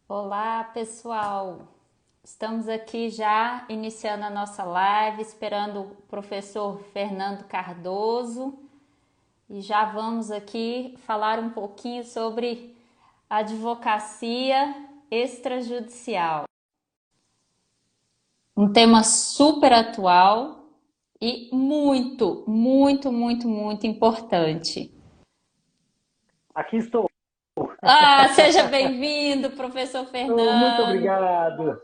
Olá, pessoal. Estamos aqui já iniciando a nossa live, esperando o professor Fernando Cardoso e já vamos aqui falar um pouquinho sobre advocacia extrajudicial. Um tema super atual e muito importante. Aqui estou. Ah, seja bem-vindo, professor Muito Fernando. obrigado,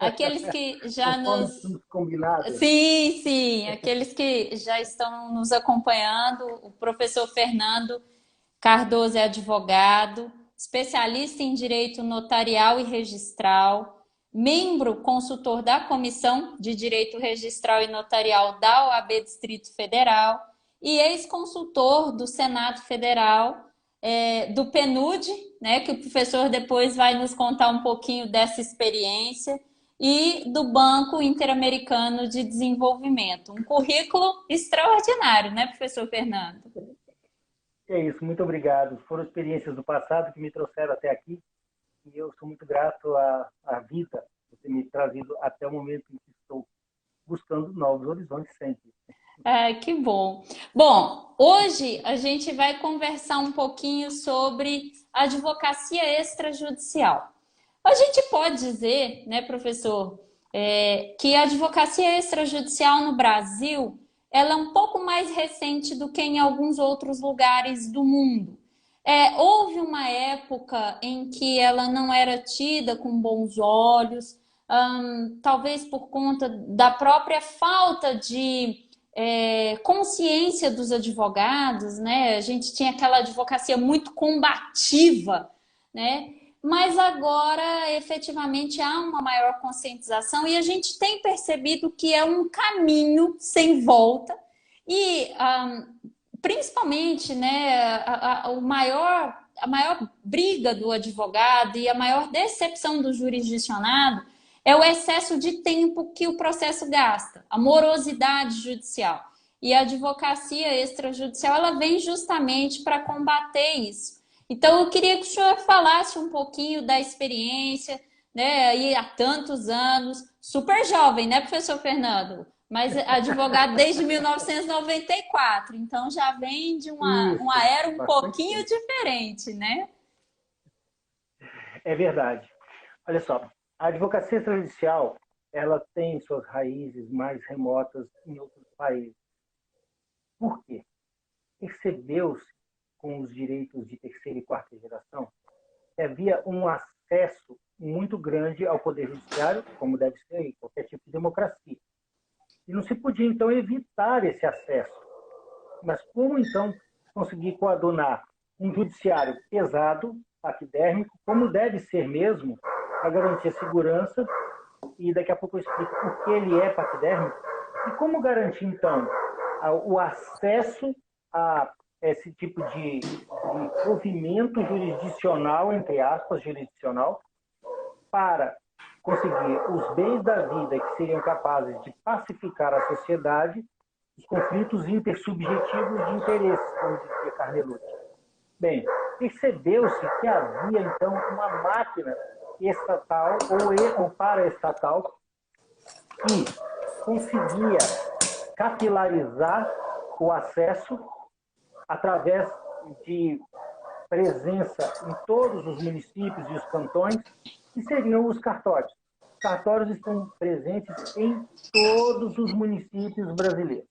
Aqueles que já conforme nos tínhamos combinado. Sim, aqueles que já estão nos acompanhando, o professor Fernando Cardoso é advogado, especialista em direito notarial e registral, membro consultor da Comissão de Direito Registral e Notarial da OAB Distrito Federal e ex-consultor do Senado Federal, do PNUD, né, que o professor depois vai nos contar um pouquinho dessa experiência, e do Banco Interamericano de Desenvolvimento. Um currículo extraordinário, né, professor Fernando? É isso, muito obrigado. Foram experiências do passado que me trouxeram até aqui e eu sou muito grato à vida por ter me trazido até o momento em que estou buscando novos horizontes sempre. Que bom. Bom, hoje a gente vai conversar um pouquinho sobre advocacia extrajudicial. A gente pode dizer, né, professor, que a advocacia extrajudicial no Brasil ela é um pouco mais recente do que em alguns outros lugares do mundo. Houve uma época em que ela não era tida com bons olhos, talvez por conta da própria falta de consciência dos advogados, né? A gente tinha aquela advocacia muito combativa, né? Mas agora, efetivamente, há uma maior conscientização e a gente tem percebido que é um caminho sem volta e, principalmente, né, a maior briga do advogado e a maior decepção do jurisdicionado é o excesso de tempo que o processo gasta, a morosidade judicial. E a advocacia extrajudicial ela vem justamente para combater isso. Então, eu queria que o senhor falasse um pouquinho da experiência, né, aí há tantos anos, super jovem, né, professor Fernando? Mas advogado desde 1994, então já vem de uma Isso, era um bastante pouquinho tempo. diferente, né? É verdade. Olha só, a advocacia extrajudicial, ela tem suas raízes mais remotas em outros países. Por quê? Percebeu-se com os direitos de terceira e quarta geração havia um acesso muito grande ao Poder Judiciário, como deve ser em qualquer tipo de democracia. E não se podia, então, evitar esse acesso. Mas como, então, conseguir coadunar um judiciário pesado, paquidérmico, como deve ser mesmo, para garantir a segurança, e daqui a pouco eu explico por que ele é paquidérmico, e como garantir, então, o acesso a esse tipo de provimento jurisdicional, entre aspas, jurisdicional, para conseguir os bens da vida que seriam capazes de pacificar a sociedade, os conflitos intersubjetivos de interesses, como dizia Carnelucci. Bem, percebeu-se que havia, então, uma máquina estatal ou paraestatal que conseguia capilarizar o acesso através de presença em todos os municípios e os cantões, que seriam os cartórios. Os cartórios estão presentes em todos os municípios brasileiros.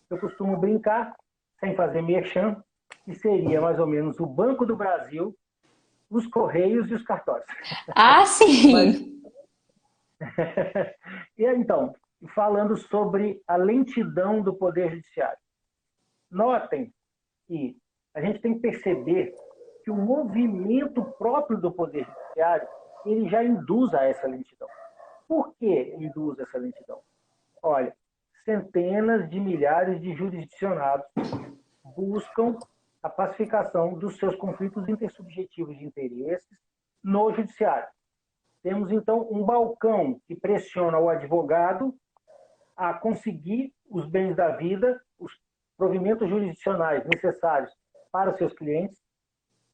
Eu costumo brincar, sem fazer merchan, que seria mais ou menos o Banco do Brasil, os Correios e os cartórios. Ah, Mas, sim. e então, falando sobre a lentidão do Poder Judiciário. Notem que a gente tem que perceber que o movimento próprio do Poder Judiciário ele já induz a essa lentidão. Por que induz essa lentidão? Olha, centenas de milhares de jurisdicionados buscam a pacificação dos seus conflitos intersubjetivos de interesses no judiciário. Temos, então, um balcão que pressiona o advogado a conseguir os bens da vida, os provimentos jurisdicionais necessários para seus clientes,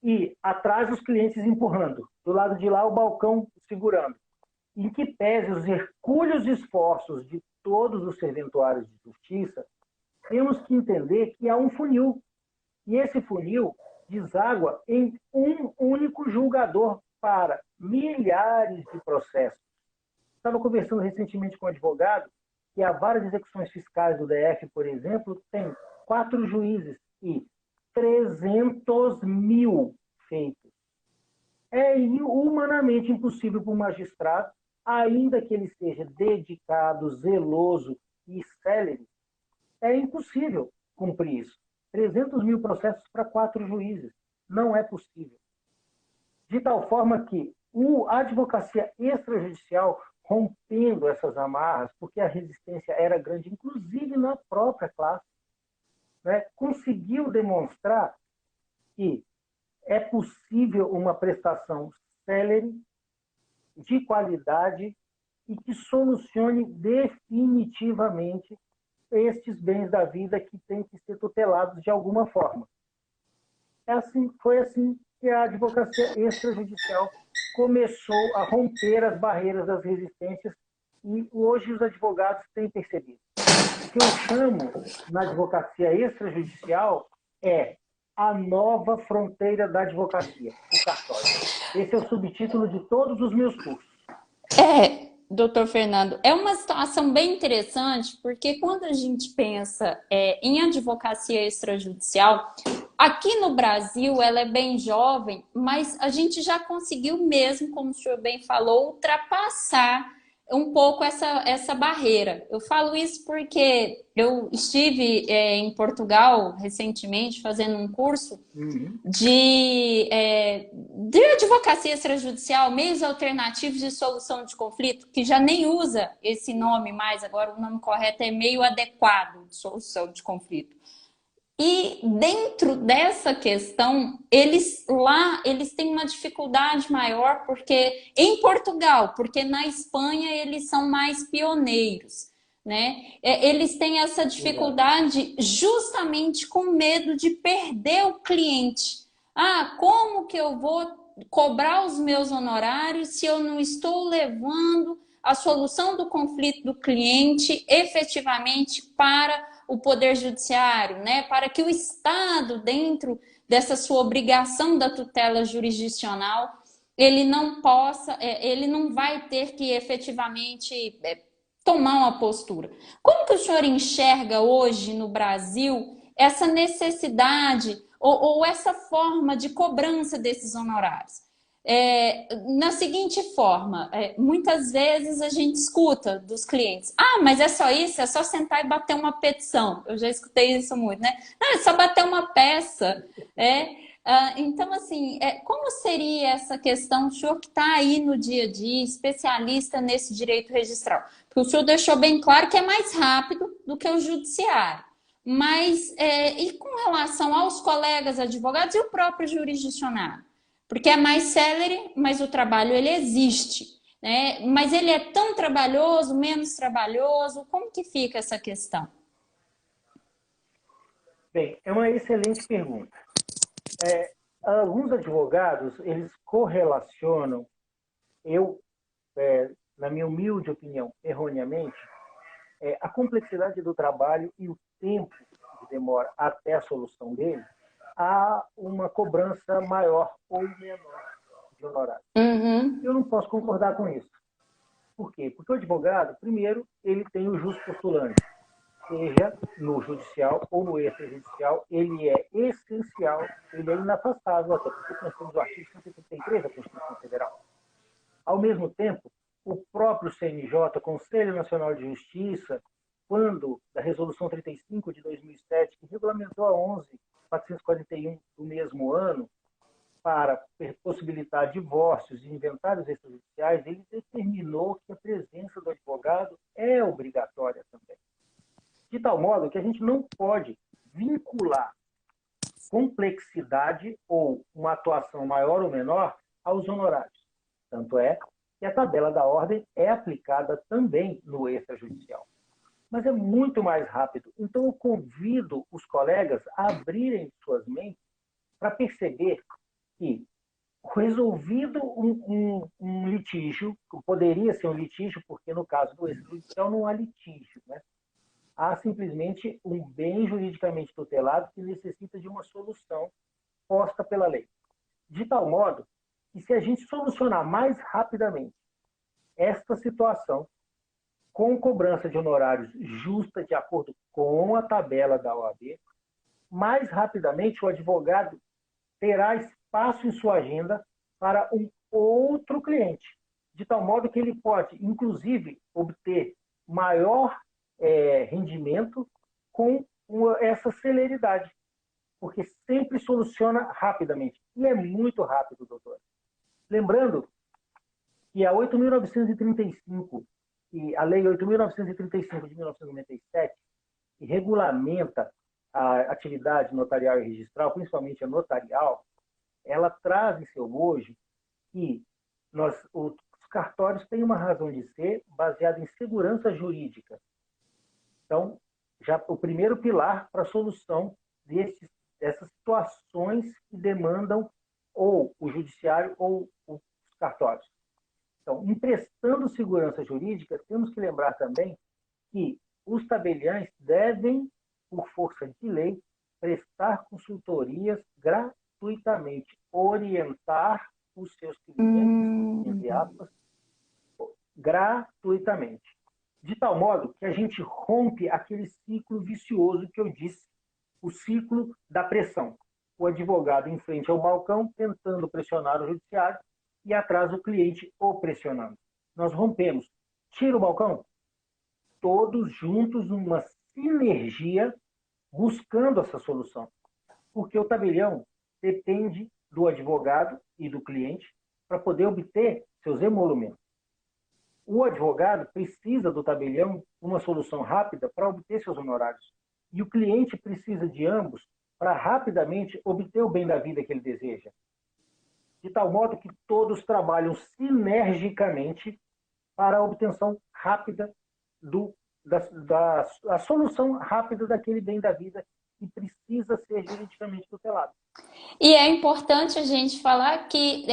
e atrás os clientes empurrando, do lado de lá o balcão segurando. Em que pese os hercúleos esforços de todos os serventuários de justiça, temos que entender que há um funil. E esse funil deságua em um único julgador para milhares de processos. Estava conversando recentemente com um advogado que a vara de execuções fiscais do DF, por exemplo, tem 4 juízes e 300 mil feitos. É humanamente impossível para um magistrado, ainda que ele seja dedicado, zeloso e célere, é impossível cumprir isso. 300 mil processos para 4 juízes. Não é possível. De tal forma que a advocacia extrajudicial, rompendo essas amarras, porque a resistência era grande, inclusive na própria classe, né, conseguiu demonstrar que é possível uma prestação célere, de qualidade e que solucione definitivamente estes bens da vida que têm que ser tutelados de alguma forma. Foi assim que a advocacia extrajudicial começou a romper as barreiras das resistências e hoje os advogados têm percebido. O que eu chamo na advocacia extrajudicial é a nova fronteira da advocacia, o cartório. Esse é o subtítulo de todos os meus cursos. Doutor Fernando, é uma situação bem interessante, porque quando a gente pensa em advocacia extrajudicial, aqui no Brasil ela é bem jovem, mas a gente já conseguiu mesmo, como o senhor bem falou, ultrapassar um pouco essa barreira. Eu falo isso porque eu estive em Portugal recentemente fazendo um curso de advocacia extrajudicial, meios alternativos de solução de conflito, que já nem usa esse nome mais, agora o nome correto é meio adequado de solução de conflito. E dentro dessa questão, eles têm uma dificuldade maior, porque em Portugal, porque na Espanha eles são mais pioneiros, né? Eles têm essa dificuldade justamente com medo de perder o cliente. Como que eu vou cobrar os meus honorários se eu não estou levando a solução do conflito do cliente efetivamente para o Poder Judiciário, né? Para que o Estado, dentro dessa sua obrigação da tutela jurisdicional, ele não vai ter que efetivamente tomar uma postura. Como que o senhor enxerga hoje no Brasil essa necessidade ou essa forma de cobrança desses honorários? Na seguinte forma, muitas vezes a gente escuta dos clientes: mas é só isso? É só sentar e bater uma petição. Eu já escutei isso muito, né? Não, é só bater uma peça. Então, assim, como seria essa questão? O senhor que está aí no dia a dia, especialista nesse direito registral, porque o senhor deixou bem claro que é mais rápido do que o judiciário. Mas, e com relação aos colegas advogados e o próprio jurisdicionário? Porque é mais célere, mas o trabalho ele existe, né? Mas ele é tão trabalhoso, menos trabalhoso? Como que fica essa questão? Bem, é uma excelente pergunta. Alguns advogados, eles correlacionam, na minha humilde opinião, erroneamente, a complexidade do trabalho e o tempo que demora até a solução dele a uma cobrança maior ou menor de honorário. Eu não posso concordar com isso. Por quê? Porque o advogado, primeiro, ele tem o jus postulante, seja no judicial ou no extrajudicial, ele é essencial, ele é inafastável, até porque nós temos o artigo 173 da Constituição Federal. Ao mesmo tempo, o próprio CNJ, Conselho Nacional de Justiça, quando da Resolução 35 de 2007, que regulamentou a 11.441 do mesmo ano, para possibilitar divórcios e inventários extrajudiciais, ele determinou que a presença do advogado é obrigatória também. De tal modo que a gente não pode vincular complexidade ou uma atuação maior ou menor aos honorários. Tanto é que a tabela da ordem é aplicada também no extrajudicial. Mas é muito mais rápido. Então, eu convido os colegas a abrirem suas mentes para perceber que, resolvido um litígio, que poderia ser um litígio, porque no caso do extrajudicial não há litígio, né? Há simplesmente um bem juridicamente tutelado que necessita de uma solução posta pela lei. De tal modo que, se a gente solucionar mais rapidamente esta situação, com cobrança de honorários justa, de acordo com a tabela da OAB, mais rapidamente o advogado terá espaço em sua agenda para um outro cliente, de tal modo que ele pode, inclusive, obter maior rendimento com essa celeridade, porque sempre soluciona rapidamente. E é muito rápido, doutor. Lembrando que a 8.935, a Lei 8.935 de 1997, que regulamenta a atividade notarial e registral, principalmente a notarial, ela traz em seu bojo que os cartórios têm uma razão de ser baseada em segurança jurídica. Então, já o primeiro pilar para a solução dessas situações que demandam ou o judiciário ou os cartórios. Então, emprestando segurança jurídica, temos que lembrar também que os tabeliães devem, por força de lei, prestar consultorias gratuitamente, orientar os seus clientes, entre aspas, gratuitamente. De tal modo que a gente rompe aquele ciclo vicioso que eu disse, o ciclo da pressão. O advogado em frente ao balcão tentando pressionar o judiciário e atrás o cliente o pressionando. Nós rompemos. Tira o balcão, todos juntos numa sinergia buscando essa solução. Porque o tabelião depende do advogado e do cliente para poder obter seus emolumentos. O advogado precisa do tabelião uma solução rápida para obter seus honorários. E o cliente precisa de ambos para rapidamente obter o bem da vida que ele deseja. De tal modo que todos trabalham sinergicamente para a obtenção rápida da solução rápida daquele bem da vida que precisa ser juridicamente tutelado. E é importante a gente falar que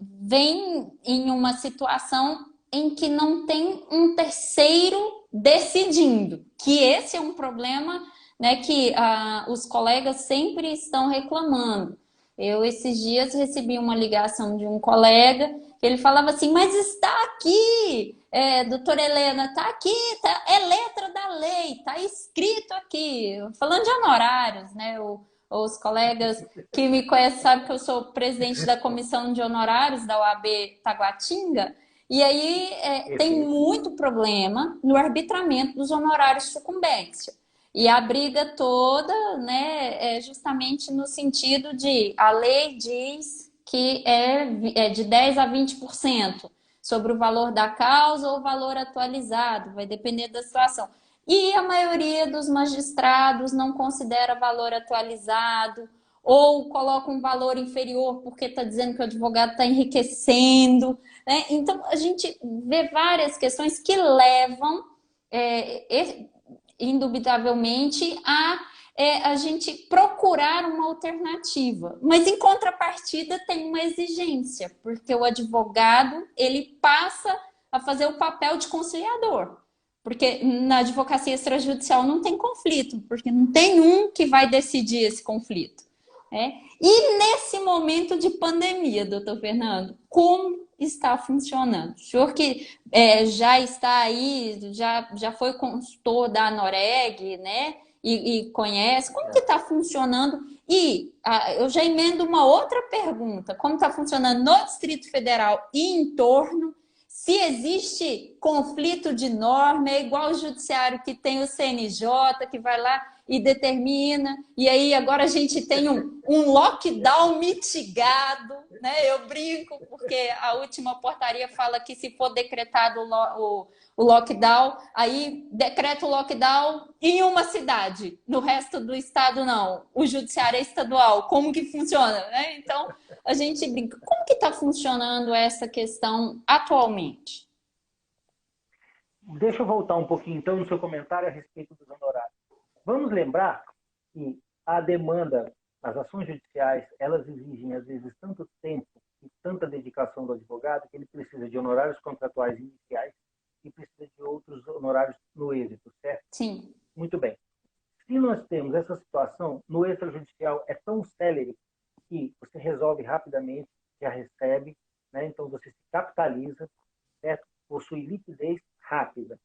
vem em uma situação em que não tem um terceiro decidindo, que esse é um problema, né, que os colegas sempre estão reclamando. Eu, esses dias, recebi uma ligação de um colega que ele falava assim, mas está aqui, doutora Helena, está aqui, é letra da lei, está escrito aqui, falando de honorários, né, os colegas que me conhecem sabem que eu sou presidente da comissão de honorários da OAB Taguatinga, e aí tem muito problema no arbitramento dos honorários de sucumbência. E a briga toda, né, é justamente no sentido de a lei diz que é de 10% a 20% sobre o valor da causa ou o valor atualizado, vai depender da situação. E a maioria dos magistrados não considera valor atualizado ou coloca um valor inferior porque está dizendo que o advogado está enriquecendo, né? Então, a gente vê várias questões que levam, indubitavelmente, a gente procurar uma alternativa. Mas, em contrapartida, tem uma exigência, porque o advogado ele passa a fazer o papel de conciliador. Porque na advocacia extrajudicial não tem conflito, porque não tem um que vai decidir esse conflito. Né? E nesse momento de pandemia, doutor Fernando, como está funcionando? O senhor que já está aí, já foi consultor da Anoreg, né? E conhece, como que está funcionando? E eu já emendo uma outra pergunta, como está funcionando no Distrito Federal e em torno? Se existe conflito de norma, é igual o judiciário que tem o CNJ, que vai lá e determina, e aí agora a gente tem um lockdown mitigado, né? Eu brinco, porque a última portaria fala que se for decretado o lockdown, aí decreta o lockdown em uma cidade, no resto do estado não. O judiciário é estadual, como que funciona? Né? Então, a gente brinca. Como que está funcionando essa questão atualmente? Deixa eu voltar um pouquinho, então, no seu comentário a respeito dos honorários. Vamos lembrar que a demanda As ações judiciais, elas exigem, às vezes, tanto tempo e tanta dedicação do advogado que ele precisa de honorários contratuais iniciais e precisa de outros honorários no êxito, certo? Sim. Muito bem. Se nós temos essa situação, no extrajudicial é tão célere que você resolve rapidamente, já recebe, né? Então você se capitaliza, certo? Possui liquidez rápida.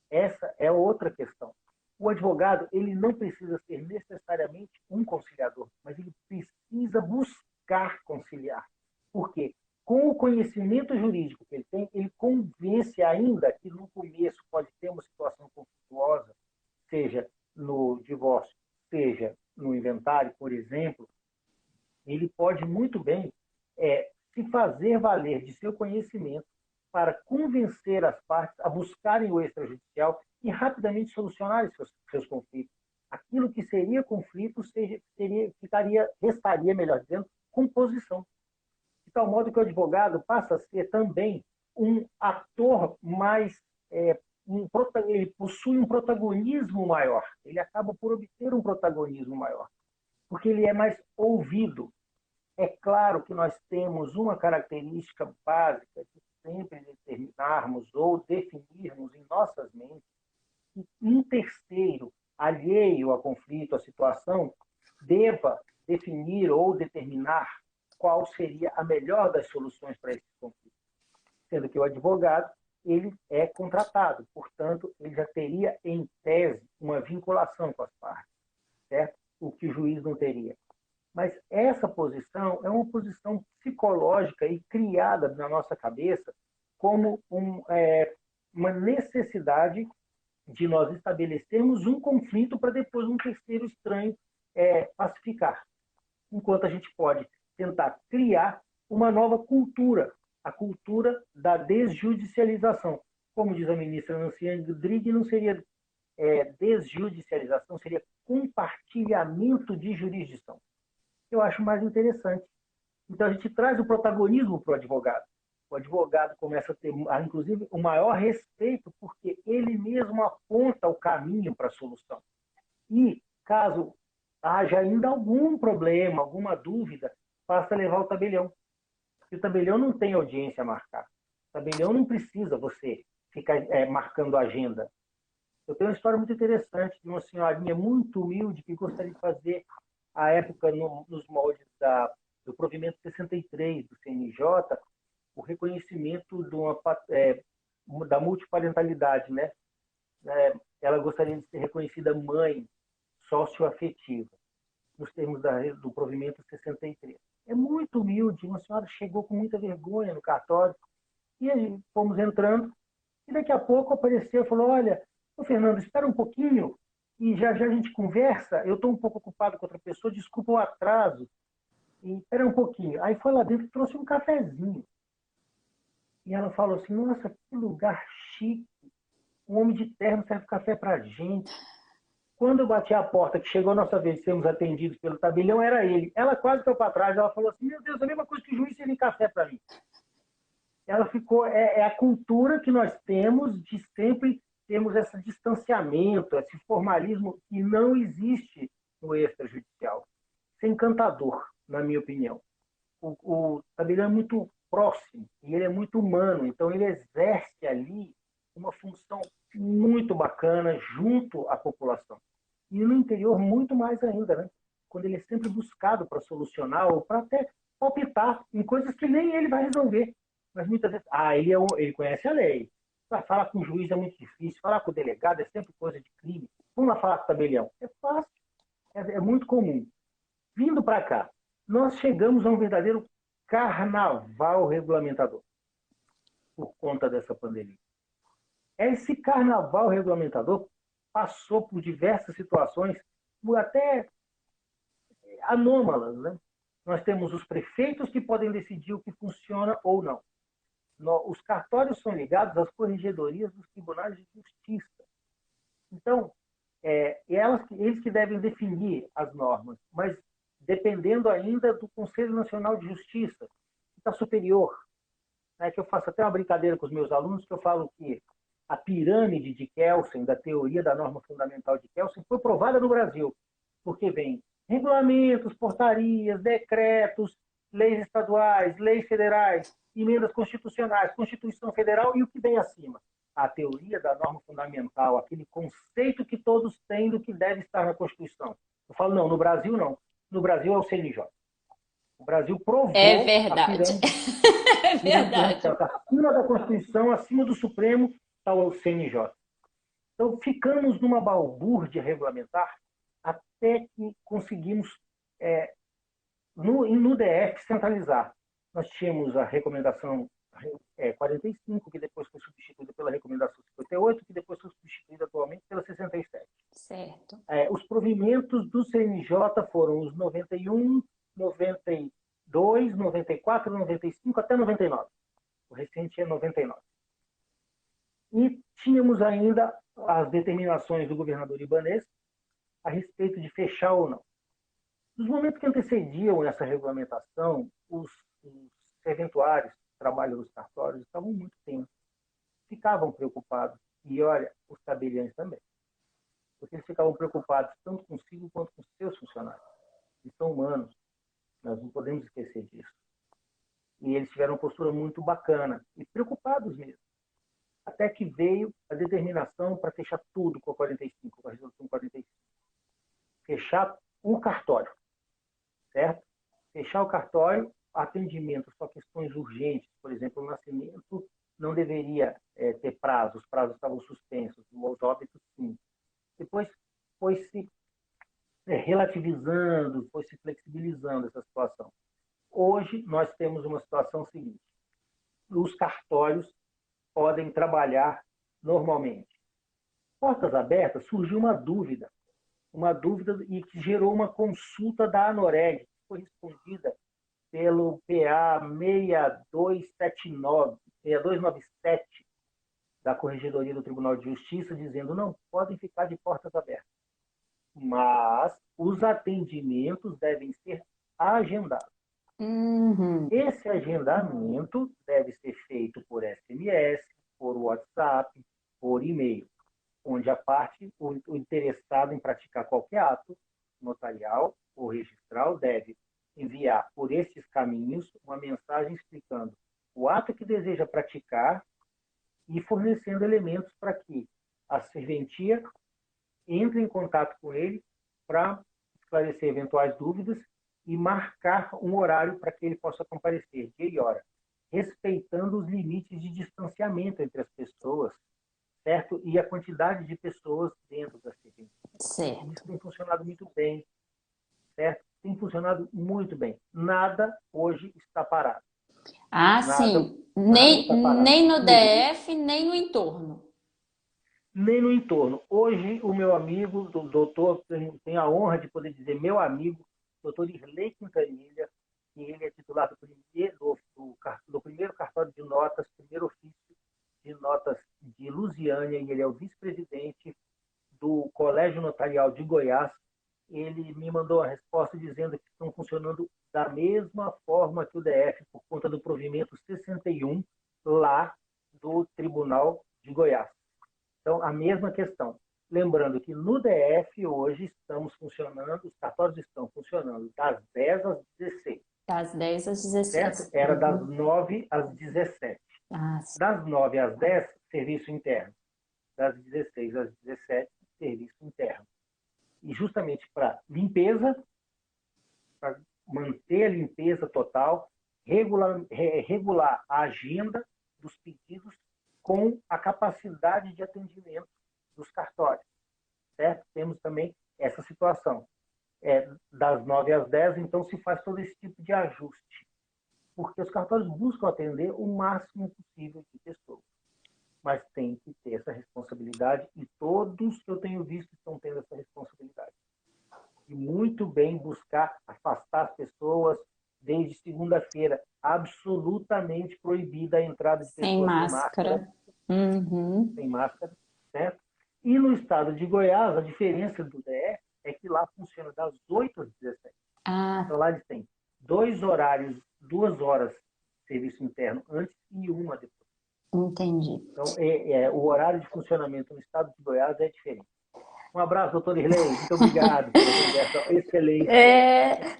Essa é outra questão. O advogado, ele não precisa ser necessariamente um conciliador, mas ele precisa buscar conciliar. Por quê? Com o conhecimento jurídico que ele tem, ele convence, ainda que no começo pode ter uma situação conflituosa, seja no divórcio, seja no inventário, por exemplo, ele pode muito bem se fazer valer de seu conhecimento para convencer as partes a buscarem o extrajudicial e rapidamente solucionarem seus conflitos. Aquilo que seria conflito restaria, melhor dizendo, composição. De tal modo que o advogado passa a ser também um ator mais ele possui um protagonismo maior, ele acaba por obter um protagonismo maior, porque ele é mais ouvido. É claro que nós temos uma característica básica de sempre determinarmos ou definirmos em nossas mentes que um terceiro, alheio ao conflito, à situação, deva definir ou determinar qual seria a melhor das soluções para esse conflito. Sendo que o advogado, ele é contratado, portanto, ele já teria, em tese, uma vinculação com as partes, certo? O que o juiz não teria. Mas essa posição é uma posição psicológica e criada na nossa cabeça como uma necessidade de nós estabelecermos um conflito para depois um terceiro estranho pacificar. Enquanto a gente pode tentar criar uma nova cultura, a cultura da desjudicialização. Como diz a ministra Nancy Rodrigues, não seria desjudicialização, seria compartilhamento de jurisdição. Eu acho mais interessante. Então, a gente traz o protagonismo para o advogado. O advogado começa a ter, inclusive, o maior respeito, porque ele mesmo aponta o caminho para a solução. E, caso haja ainda algum problema, alguma dúvida, basta levar o tabelião. E o tabelião não tem audiência a marcar. O tabelião não precisa você ficar marcando a agenda. Eu tenho uma história muito interessante de uma senhorinha muito humilde que gostaria de fazer, à época, nos moldes do provimento 63 do CNJ, o reconhecimento da multiparentalidade, né? Ela gostaria de ser reconhecida mãe socioafetiva, nos termos do provimento 63. É muito humilde, uma senhora chegou com muita vergonha no cartório, e aí fomos entrando, e daqui a pouco apareceu e falou, olha, ô Fernando, espera um pouquinho, e já já a gente conversa, eu estou um pouco ocupado com outra pessoa, desculpa o atraso, e espera um pouquinho. Aí foi lá dentro e trouxe um cafezinho. E ela falou assim, nossa, que lugar chique, um homem de terno serve café pra gente. Quando eu bati a porta, que chegou a nossa vez de sermos atendidos pelo tabelião, era ele. Ela quase foi para trás, ela falou assim, meu Deus, a mesma coisa que o juiz servir café para mim. Ela ficou, a cultura que nós temos de sempre termos esse distanciamento, esse formalismo que não existe no extrajudicial. Isso é encantador, na minha opinião. O tabelião é muito próximo e ele é muito humano, então ele exerce ali uma função muito bacana junto à população. E no interior, muito mais ainda, né? Quando ele é sempre buscado para solucionar ou para até palpitar em coisas que nem ele vai resolver. Mas muitas vezes, ele conhece a lei. Falar com o juiz é muito difícil, falar com o delegado é sempre coisa de crime. Vamos lá falar com o tabelião. É fácil, é muito comum. Vindo para cá, nós chegamos a um verdadeiro carnaval regulamentador por conta dessa pandemia. Esse carnaval regulamentador passou por diversas situações, até anômalas, né? Nós temos os prefeitos que podem decidir o que funciona ou não. Os cartórios são ligados às corregedorias dos tribunais de justiça. Então, eles que devem definir as normas, mas dependendo ainda do Conselho Nacional de Justiça, que está superior. Que eu faço até uma brincadeira com os meus alunos, que eu falo que a pirâmide de Kelsen, da teoria da norma fundamental de Kelsen, foi provada no Brasil, porque vem Regulamentos, portarias, decretos, leis estaduais, leis federais, emendas constitucionais, Constituição Federal e o que vem acima. A teoria da norma fundamental, aquele conceito que todos têm do que deve estar na Constituição. Eu falo, não, no Brasil não. No Brasil é o CNJ. O Brasil É provou a verdade. pirâmide. É verdade. Acima da Constituição, acima do Supremo, está o CNJ. Então, ficamos numa balbúrdia regulamentar até que conseguimos, no DF, centralizar. Nós tínhamos a recomendação 45, que depois foi substituída pela recomendação 58, que depois foi substituída atualmente pela 67. Certo. Os provimentos do CNJ foram os 91, 92, 94, 95 até 99. O recente é 99. E tínhamos ainda as determinações do governador Ibanez a respeito de fechar ou não. Nos momentos que antecediam essa regulamentação, os serventuários que trabalham nos cartórios estavam muito tensos, ficavam preocupados. E, olha, os tabeliães também. Porque eles ficavam preocupados tanto consigo quanto com seus funcionários. Eles são humanos, nós não podemos esquecer disso. E eles tiveram uma postura muito bacana e preocupados mesmo. Até que veio a determinação para fechar tudo com a 45, com a resolução 45. Fechar o cartório, certo? Fechar o cartório, atendimento só questões urgentes, por exemplo, o nascimento não deveria ter prazo, os prazos estavam suspensos, os óbitos sim. Depois foi-se relativizando, foi-se flexibilizando essa situação. Hoje nós temos uma situação seguinte: os cartórios podem trabalhar normalmente. Portas abertas, surgiu uma dúvida e que gerou uma consulta da ANOREG, que foi respondida pelo PA 6297 da Corregedoria do Tribunal de Justiça, dizendo não podem ficar de portas abertas, mas os atendimentos devem ser agendados. Uhum. Esse agendamento deve ser feito por SMS, por WhatsApp, por e-mail, onde o interessado em praticar qualquer ato notarial ou registral deve enviar por esses caminhos uma mensagem explicando o ato que deseja praticar e fornecendo elementos para que a serventia entre em contato com ele para esclarecer eventuais dúvidas e marcar um horário para que ele possa comparecer, dia e hora, respeitando os limites de distanciamento entre as pessoas, certo? E a quantidade de pessoas dentro da serventia. Certo. Isso tem funcionado muito bem, certo? Tem funcionado muito bem. Nada hoje está parado. Ah, Nada, sim. nada está parado. Nem no Tudo. DF, nem no entorno. Nem no entorno. Hoje, o meu amigo, o doutor, tenho a honra de poder dizer meu amigo, doutor Irley Quintanilha, que ele é titular do primeiro cartório de notas, primeiro ofício de notas de Lusiânia, e ele é o vice-presidente do Colégio Notarial de Goiás. Ele me mandou a resposta dizendo que estão funcionando da mesma forma que o DF, por conta do provimento 61 lá do Tribunal de Goiás. Então, a mesma questão. Lembrando que no DF hoje os cartórios estão funcionando das 10 às 16. Das 10 às 16. Certo? Era das 9 às 17. Ah, sim. Das 9 às 10, serviço interno. Das 16 às 17, serviço interno. E justamente para limpeza, para manter a limpeza total, regular a agenda dos pedidos com a capacidade de atendimento dos cartórios, certo? Temos também essa situação. Das 9 às 10, então se faz todo esse tipo de ajuste, porque os cartórios buscam atender o máximo possível de pessoas, mas tem que ter essa responsabilidade e todos que eu tenho visto estão tendo essa responsabilidade. E muito bem buscar afastar as pessoas desde segunda-feira, absolutamente proibida a entrada de pessoas Sem máscara. Uhum. Sem máscara, certo? E no estado de Goiás, a diferença do DF é que lá funciona das 8 às 17. Então lá eles têm 2 horas de serviço interno antes e uma depois. Entendi. Então o horário de funcionamento no estado de Goiás é diferente. Um abraço, doutor Irlei. Muito obrigado pela conversa excelente.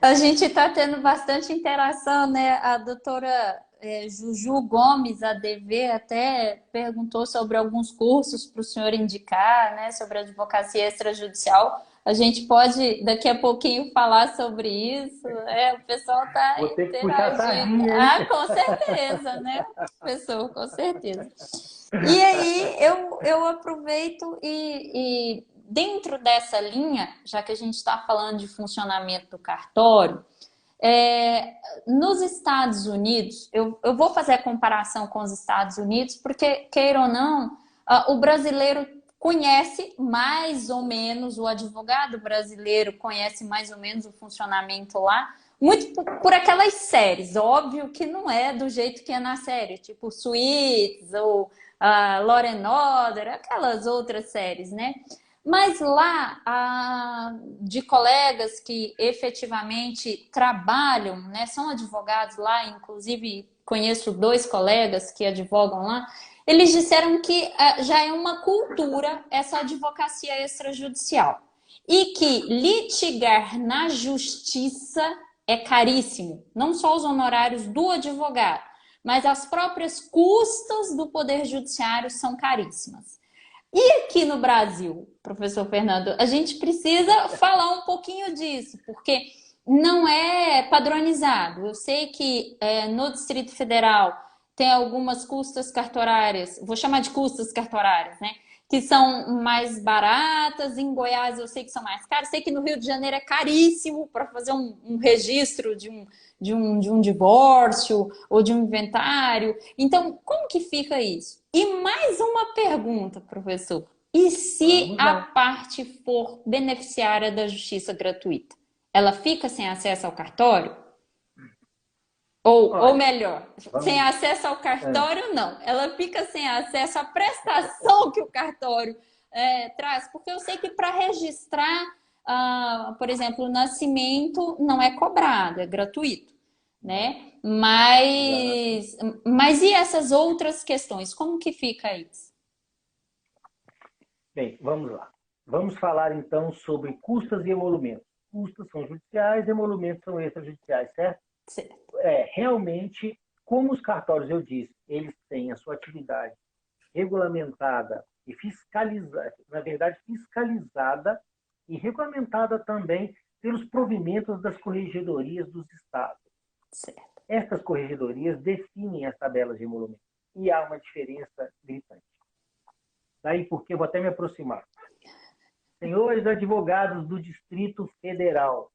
A gente está tendo bastante interação, né? A doutora Juju Gomes, ADV, até perguntou sobre alguns cursos para o senhor indicar, né? Sobre advocacia extrajudicial. A gente pode, daqui a pouquinho, falar sobre isso. O pessoal está Vou ter que puxar a interagindo. sardinha, hein? Ah, com certeza, né, professor? Com certeza. E aí, eu aproveito e dentro dessa linha, já que a gente está falando de funcionamento do cartório, nos Estados Unidos, eu vou fazer a comparação com os Estados Unidos, porque, queira ou não, o brasileiro conhece mais ou menos, o advogado brasileiro conhece mais ou menos o funcionamento lá, muito por aquelas séries. Óbvio que não é do jeito que é na série, tipo Suits ou Law and Order, aquelas outras séries, né? Mas lá, de colegas que efetivamente trabalham, né, são advogados lá, inclusive conheço 2 colegas que advogam lá, eles disseram que já é uma cultura essa advocacia extrajudicial e que litigar na justiça é caríssimo, não só os honorários do advogado, mas as próprias custas do poder judiciário são caríssimas. E aqui no Brasil, professor Fernando, a gente precisa falar um pouquinho disso, porque não é padronizado. Eu sei que no Distrito Federal tem algumas custas cartorárias, vou chamar de custas cartorárias, né? Que são mais baratas, em Goiás eu sei que são mais caras, sei que no Rio de Janeiro é caríssimo para fazer um registro de um divórcio ou de um inventário. Então, como que fica isso? E mais uma pergunta, professor. E se a parte for beneficiária da justiça gratuita? Ela fica sem acesso ao cartório? Ou melhor, sem acesso ao cartório, não. Ela fica sem acesso à prestação que o cartório traz. Porque eu sei que para registrar, por exemplo, o nascimento não é cobrado, é gratuito, né? Mas e essas outras questões? Como que fica isso? Bem, vamos lá. Vamos falar então sobre custas e emolumentos. Custas são judiciais, emolumentos são extrajudiciais, certo? Certo. Realmente, como os cartórios, eu disse, eles têm a sua atividade regulamentada e fiscalizada, na verdade, fiscalizada e regulamentada também pelos provimentos das corregedorias dos estados. Certo. Estas corregedorias definem as tabelas de emolumento e há uma diferença gritante. Daí porque eu vou até me aproximar. Senhores advogados do Distrito Federal,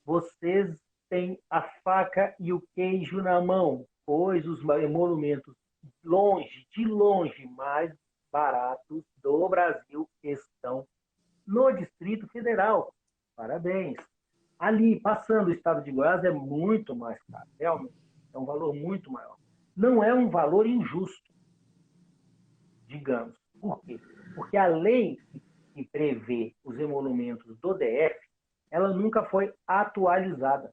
vocês têm a faca e o queijo na mão, pois os emolumentos de longe mais baratos do Brasil estão no Distrito Federal. Parabéns. Ali, passando o estado de Goiás, é muito mais caro, realmente. É um valor muito maior. Não é um valor injusto, digamos. Por quê? Porque a lei que prevê os emolumentos do DF, ela nunca foi atualizada.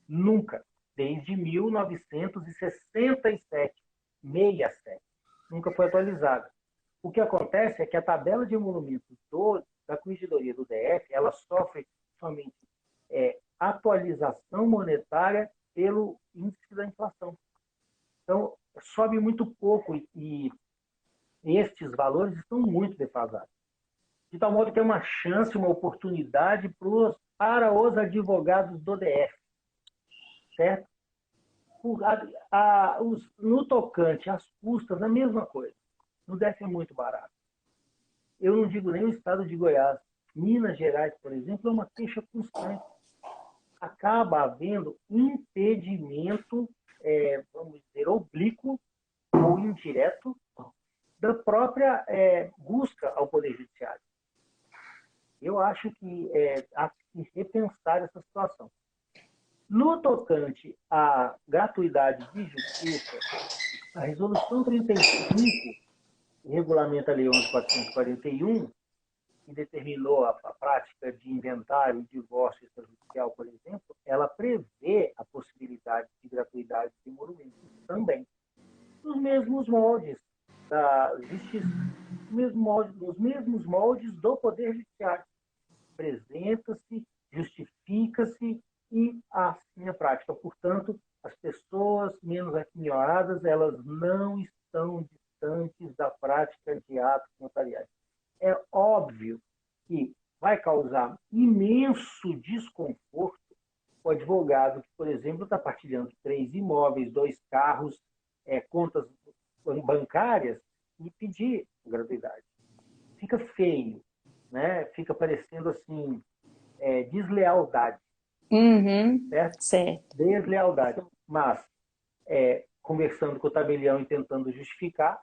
Nunca. Desde 1967. 67. Nunca foi atualizada. O que acontece é que a tabela de emolumentos da Corregedoria do DF, ela sofre somente atualização monetária pelo índice da inflação. Então, sobe muito pouco e estes valores estão muito defasados. De tal modo que é uma chance, uma oportunidade para os advogados do DF. Certo? No tocante às custas, a mesma coisa. No DF é muito barato. Eu não digo nem o estado de Goiás. Minas Gerais, por exemplo, é uma queixa constante. Acaba havendo impedimento, vamos dizer, oblíquo ou indireto da própria busca ao Poder Judiciário. Eu acho que há que repensar essa situação. No tocante à gratuidade de justiça, a Resolução 35, que regulamenta a Lei 11.441, que determinou a prática de inventário e divórcio extrajudicial, por exemplo, ela prevê a possibilidade de gratuidade de emolumentos também, nos mesmos moldes da justiça. nos mesmos moldes do Poder Judiciário. Apresenta-se, justifica-se e assim a prática. Portanto, as pessoas menos aquinhoadas, elas não estão distantes da prática de atos notariais. É óbvio que vai causar imenso desconforto o advogado que, por exemplo, está partilhando 3 imóveis, 2 carros, contas bancárias e pedir gratuidade. Fica feio, né? Fica parecendo assim, deslealdade, certo? Certo. Deslealdade. Mas, conversando com o tabelião e tentando justificar,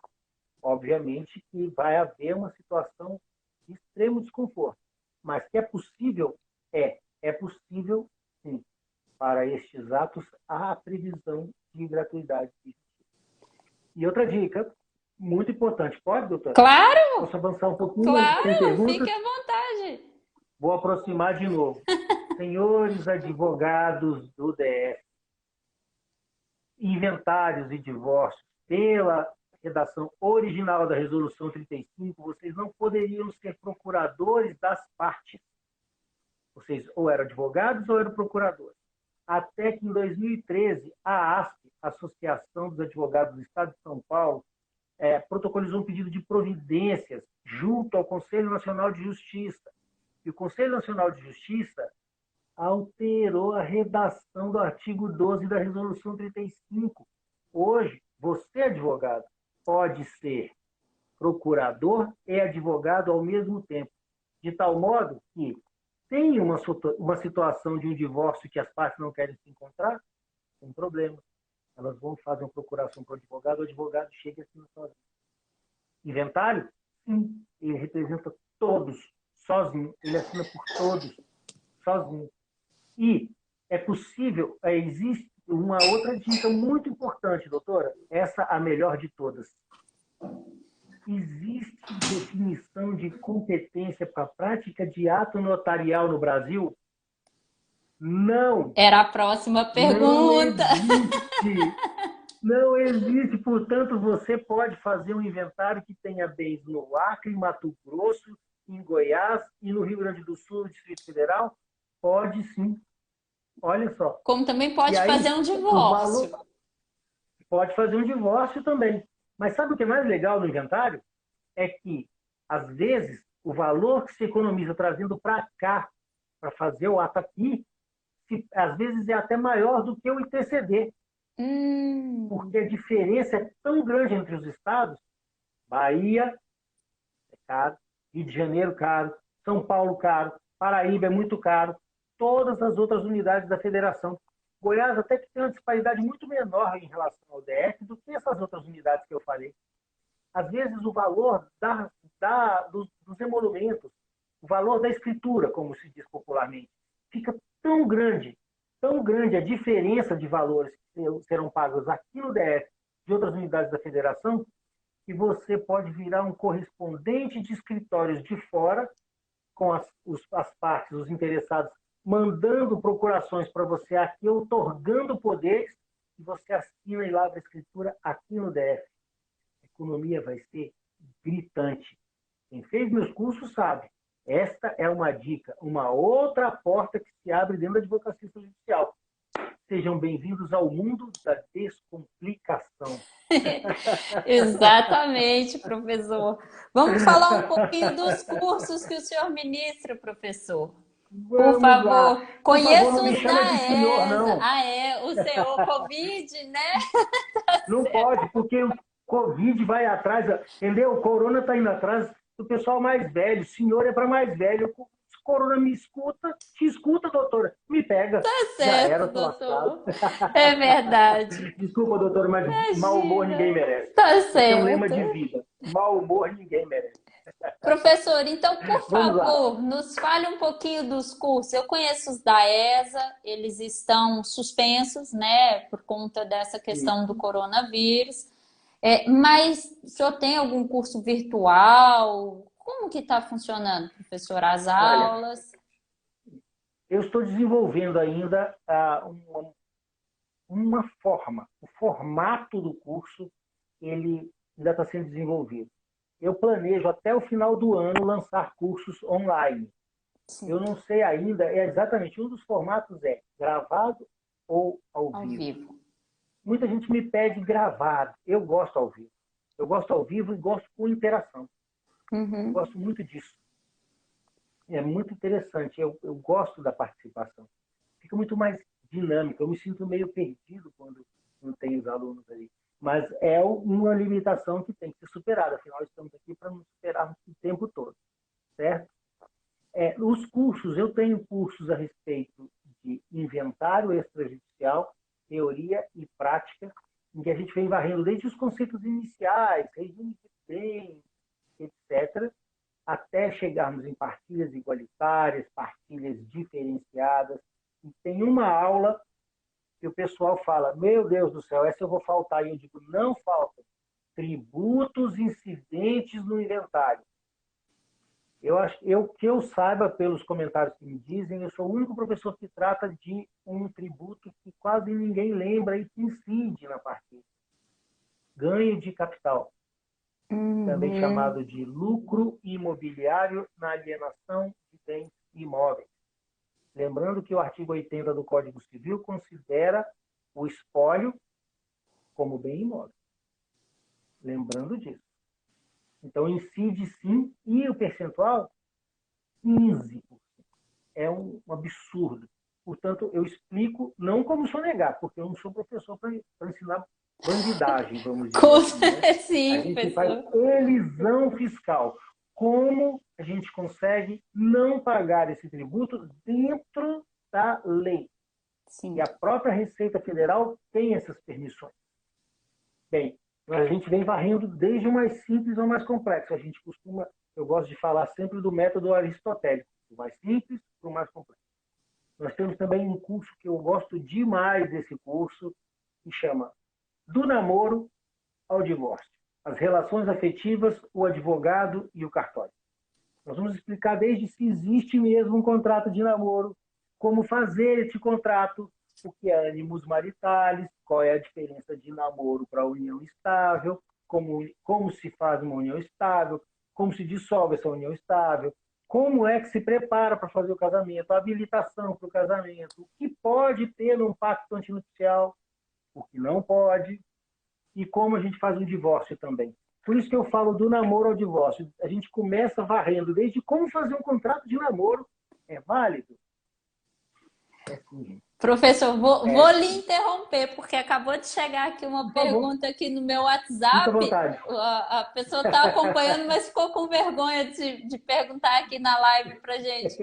obviamente que vai haver uma situação de extremo desconforto. Mas que é possível? É possível, sim. Para estes atos, há a previsão de gratuidade. E outra dica, muito importante. Pode, doutora? Claro, Posso avançar um pouquinho? Tem claro, fique perguntas? à vontade. Vou aproximar de novo. Senhores advogados do DF, inventários e divórcios, pela redação original da Resolução 35, vocês não poderiam ser procuradores das partes. Vocês ou eram advogados ou eram procuradores. Até que, em 2013, a ASP, Associação dos Advogados do Estado de São Paulo, protocolizou um pedido de providências junto ao Conselho Nacional de Justiça. E o Conselho Nacional de Justiça alterou a redação do artigo 12 da Resolução 35. Hoje, você, advogado, pode ser procurador e advogado ao mesmo tempo, de tal modo que tem uma situação de um divórcio que as partes não querem se encontrar, sem problema. Elas vão fazer uma procuração para o advogado chega assim sozinho. Inventário? Sim, ele representa todos, sozinho. Ele assina por todos, sozinho. E é possível, existe uma outra dica muito importante, doutora, essa a melhor de todas. Existe definição de competência para a prática de ato notarial no Brasil? Não. Era a próxima pergunta. Não existe. Portanto, você pode fazer um inventário que tenha bens no Acre, em Mato Grosso, em Goiás e no Rio Grande do Sul, no Distrito Federal? Pode sim. Olha só. Como também pode E aí, fazer um divórcio. Pode fazer um divórcio também. Mas sabe o que é mais legal no inventário? É que, às vezes, o valor que se economiza trazendo para cá, para fazer o ato aqui, às vezes é até maior do que o ITCD. Porque a diferença é tão grande entre os estados. Bahia é caro, Rio de Janeiro caro, São Paulo caro, Paraíba é muito caro, todas as outras unidades da federação. Goiás até que tem uma disparidade muito menor em relação ao DF do que essas outras unidades que eu falei. Às vezes o valor dos emolumentos, o valor da escritura, como se diz popularmente, fica tão grande a diferença de valores que serão pagos aqui no DF de outras unidades da federação, que você pode virar um correspondente de escritórios de fora, com as partes, os interessados, mandando procurações para você aqui, outorgando poderes, e você assina e lava a escritura aqui no DF. A economia vai ser gritante. Quem fez meus cursos sabe. Esta é uma dica, uma outra porta que se abre dentro da advocacia judicial. Sejam bem-vindos ao mundo da descomplicação. Exatamente, professor. Vamos falar um pouquinho dos cursos que o senhor ministra, professor. Por Vamos favor, lá. Por conheço favor, não me os chama da de senhor, ESA. não. O senhor Covid, né? Não pode, porque o Covid vai atrás, entendeu? O corona está indo atrás do pessoal mais velho. O senhor é para mais velho. Se o corona me escuta, te escuta, doutora. Me pega. Tá Já certo, era, tô lascado. doutor. É verdade. Desculpa, doutora, mas mau humor ninguém Imagina. merece. Tá Esse é um lema certo. de vida. Mau humor ninguém merece. Professor, então, por Vamos lá. favor, nos fale um pouquinho dos cursos. Eu conheço os da ESA, eles estão suspensos, né, por conta dessa questão do coronavírus. Mas o senhor tem algum curso virtual? Como que está funcionando, professor, as Olha, aulas? eu estou desenvolvendo ainda uma forma. O formato do curso ele ainda está sendo desenvolvido. eu planejo até o final do ano lançar cursos online. Sim. Eu não sei ainda, é exatamente, um dos formatos é gravado ou ao vivo. Muita gente me pede gravado, eu gosto ao vivo. Eu gosto ao vivo e gosto com interação. Eu gosto muito disso. É muito interessante, eu gosto da participação. Fica muito mais dinâmico, eu me sinto meio perdido quando não tenho os alunos ali. Mas é uma limitação que tem que ser superada, afinal estamos aqui para nos superarmos o tempo todo, certo? Os cursos, eu tenho cursos a respeito de inventário extrajudicial, teoria e prática, em que a gente vem varrendo desde os conceitos iniciais, regime de bem, etc., até chegarmos em partilhas igualitárias, partilhas diferenciadas. E tem uma aula que o pessoal fala, meu Deus do céu, essa eu vou faltar. E eu digo, não falta. Tributos incidentes no inventário. Que eu saiba pelos comentários que me dizem, eu sou o único professor que trata de um tributo que quase ninguém lembra e que incide na partida. Ganho de capital. Também chamado de lucro imobiliário na alienação de bens imóveis. Lembrando que o artigo 80 do Código Civil considera o espólio como bem imóvel. Lembrando disso. Então, incide sim, e o percentual, 15%. É um absurdo. Portanto, eu explico, não como sonegar, porque eu não sou professor para ensinar bandidagem, vamos dizer assim, né? Sim, a gente faz professor. elisão fiscal. Como a gente consegue não pagar esse tributo dentro da lei? Sim. E a própria Receita Federal tem essas permissões. Bem, a gente vem varrendo desde o mais simples ao mais complexo. A gente costuma, eu gosto de falar sempre do método aristotélico, do mais simples para o mais complexo. Nós temos também um curso que eu gosto demais desse curso, que chama Do Namoro ao Divórcio. As relações afetivas, o advogado e o cartório. Nós vamos explicar desde se existe mesmo um contrato de namoro, como fazer esse contrato, o que é animus maritalis, qual é a diferença de namoro para união estável, como se faz uma união estável, como se dissolve essa união estável, como é que se prepara para fazer o casamento, a habilitação para o casamento, o que pode ter num pacto antinupcial, o que não pode, e como a gente faz um divórcio também. Por isso que eu falo do namoro ao divórcio. A gente começa varrendo desde como fazer um contrato de namoro. É válido? É sim. Professor, vou lhe interromper, porque acabou de chegar aqui uma Por favor, pergunta aqui no meu fique à WhatsApp. vontade. A pessoa está acompanhando, mas ficou com vergonha de perguntar aqui na live para gente.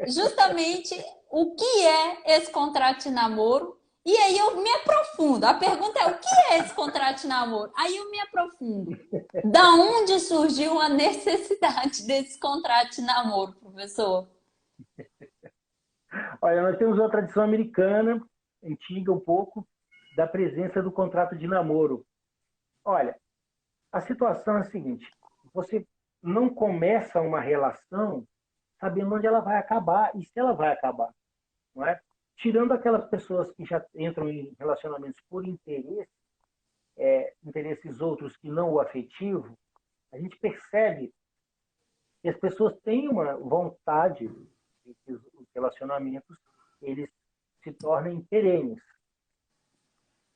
Justamente o que é esse contrato de namoro? E aí eu me aprofundo. A pergunta é: o que é esse contrato de namoro? Aí eu me aprofundo. Da onde surgiu a necessidade desse contrato de namoro, professor? Olha, nós temos uma tradição americana, antiga um pouco, da presença do contrato de namoro. Olha, a situação é a seguinte: você não começa uma relação sabendo onde ela vai acabar e se ela vai acabar, não é? Tirando aquelas pessoas que já entram em relacionamentos por interesse, interesses outros que não o afetivo, a gente percebe que as pessoas têm uma vontade de que os relacionamentos eles se tornem perenes.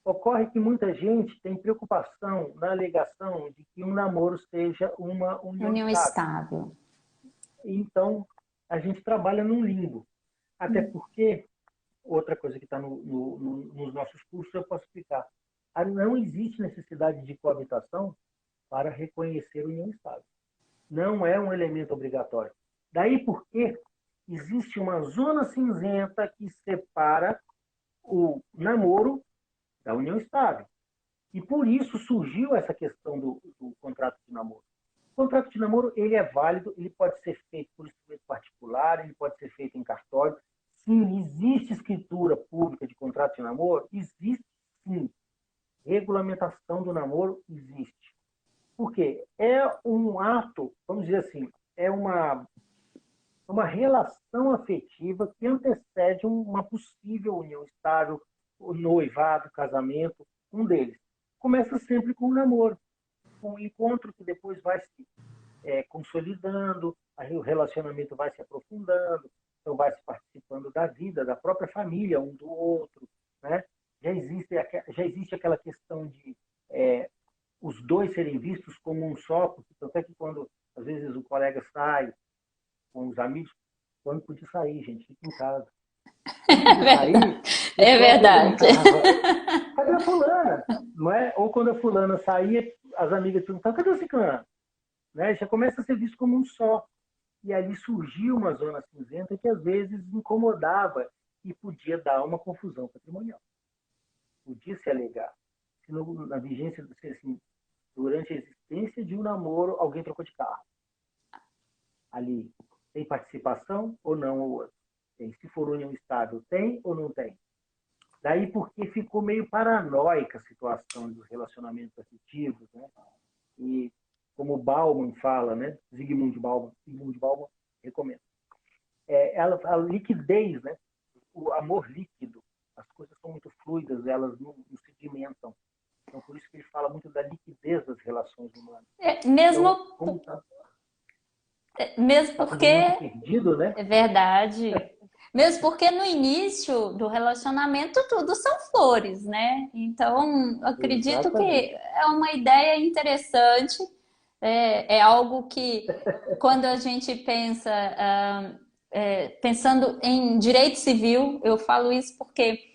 Ocorre que muita gente tem preocupação na alegação de que um namoro seja uma união União estável. estável. Então, a gente trabalha num limbo. Até porque, outra coisa que está nos nossos cursos, eu posso explicar. Não existe necessidade de coabitação para reconhecer união estável. Não é um elemento obrigatório. Daí porque existe uma zona cinzenta que separa o namoro da união estável. E por isso surgiu essa questão do contrato de namoro. O contrato de namoro ele é válido, ele pode ser feito por instrumento particular, ele pode ser feito em cartório. Sim, existe escritura pública de contrato de namoro? Existe, sim. Regulamentação do namoro existe. Por quê? É um ato, vamos dizer assim, é uma relação afetiva que antecede uma possível união estável, o noivado, casamento, um deles. Começa sempre com o namoro. foi um encontro que depois vai se consolidando, aí o relacionamento vai se aprofundando, então vai se participando da vida, da própria família, um do outro, né? Já existe aquela questão de os dois serem vistos como um só, porque tanto é que quando, às vezes, o colega sai com os amigos, quando podia sair, gente, fica em casa. Quando podia sair, o É pessoal verdade. perguntava, cadê a fulana? Não é? Ou quando a fulana saía, as amigas perguntavam, cadê o ciclano? Né? Já começa a ser visto como um só. E ali surgiu uma zona cinzenta que às vezes incomodava e podia dar uma confusão patrimonial. Podia se alegar. Se na vigência, se, assim, durante a existência de um namoro, alguém trocou de carro. Ali, tem participação ou não o outro? Tem. Se for união estável, tem ou não tem? Daí porque ficou meio paranoica a situação dos relacionamentos afetivos, né? E como Bauman fala, né? Zygmunt Bauman recomenda. A liquidez, né? O amor líquido, as coisas são muito fluidas, elas não sedimentam. Então, por isso que ele fala muito da liquidez das relações humanas. Mesmo, Então, como mesmo está tudo muito porque perdido, né? é verdade. Mesmo porque no início do relacionamento tudo são flores, né? Então, acredito que Exatamente. é uma ideia interessante, é algo que, quando a gente pensa, pensando em direito civil, eu falo isso porque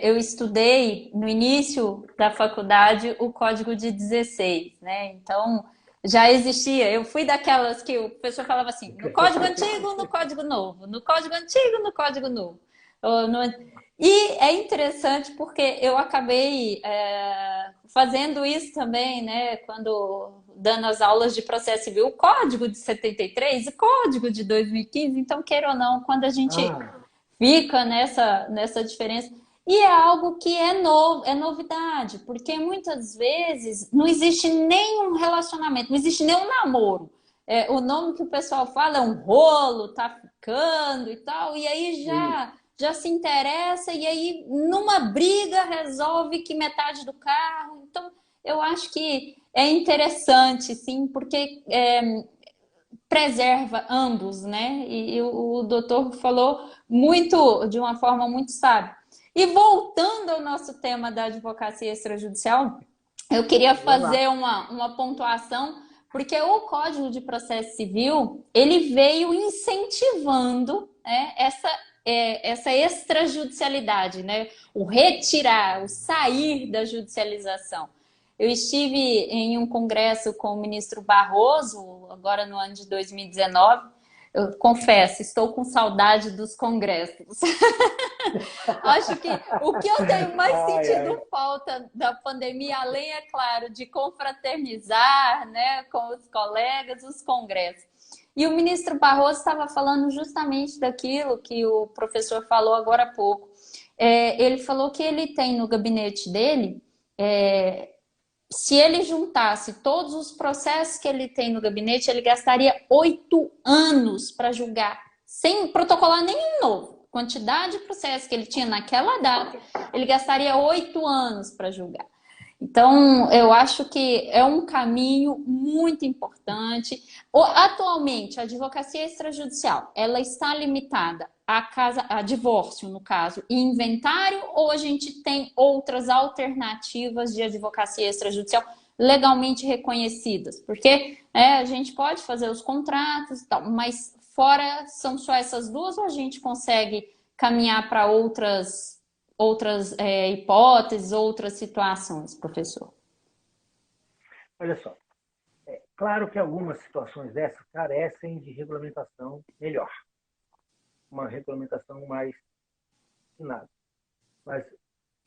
eu estudei no início da faculdade o Código de 16, né? Então, já existia. Eu fui daquelas que o professor falava assim, no Código Antigo, no Código Novo, no Código Antigo, no Código Novo. E é interessante porque eu acabei fazendo isso também, né? Quando dando as aulas de processo civil, o Código de 73, o Código de 2015. Então, queira ou não, quando a gente Ah, fica nessa diferença. E é algo que é novo, é novidade, porque muitas vezes não existe nenhum relacionamento, não existe nenhum namoro. O nome que o pessoal fala é um rolo, tá ficando e tal, e aí isso. já se interessa, e aí numa briga resolve que metade do carro. Então, eu acho que é interessante, sim, porque preserva ambos, né? E o doutor falou muito, de uma forma muito sábia. E voltando ao nosso tema da advocacia extrajudicial, eu queria Vamos lá. fazer uma pontuação, porque o Código de Processo Civil, ele veio incentivando, né, essa extrajudicialidade, né? O retirar, o sair da judicialização. Eu estive em um congresso com o ministro Barroso, agora no ano de 2019. Eu confesso, estou com saudade dos congressos. Acho que o que eu tenho mais Ai, sentido ai. falta da pandemia, além, é claro, de confraternizar, né, com os colegas, os congressos. E o ministro Barroso estava falando justamente daquilo que o professor falou agora há pouco. Ele falou que ele tem no gabinete dele, se ele juntasse todos os processos que ele tem no gabinete, ele gastaria 8 anos para julgar, sem protocolar nenhum novo. Quantidade de processos que ele tinha naquela data, ele gastaria 8 anos para julgar. Então, eu acho que é um caminho muito importante. Atualmente, a advocacia extrajudicial, ela está limitada a divórcio, no caso, e inventário, ou a gente tem outras alternativas de advocacia extrajudicial legalmente reconhecidas? Porque a gente pode fazer os contratos e tal, mas fora são só essas duas, ou a gente consegue caminhar para outras hipóteses, outras situações, professor? Olha só. Claro que algumas situações dessas carecem de regulamentação melhor. Uma regulamentação mais afinada. Mas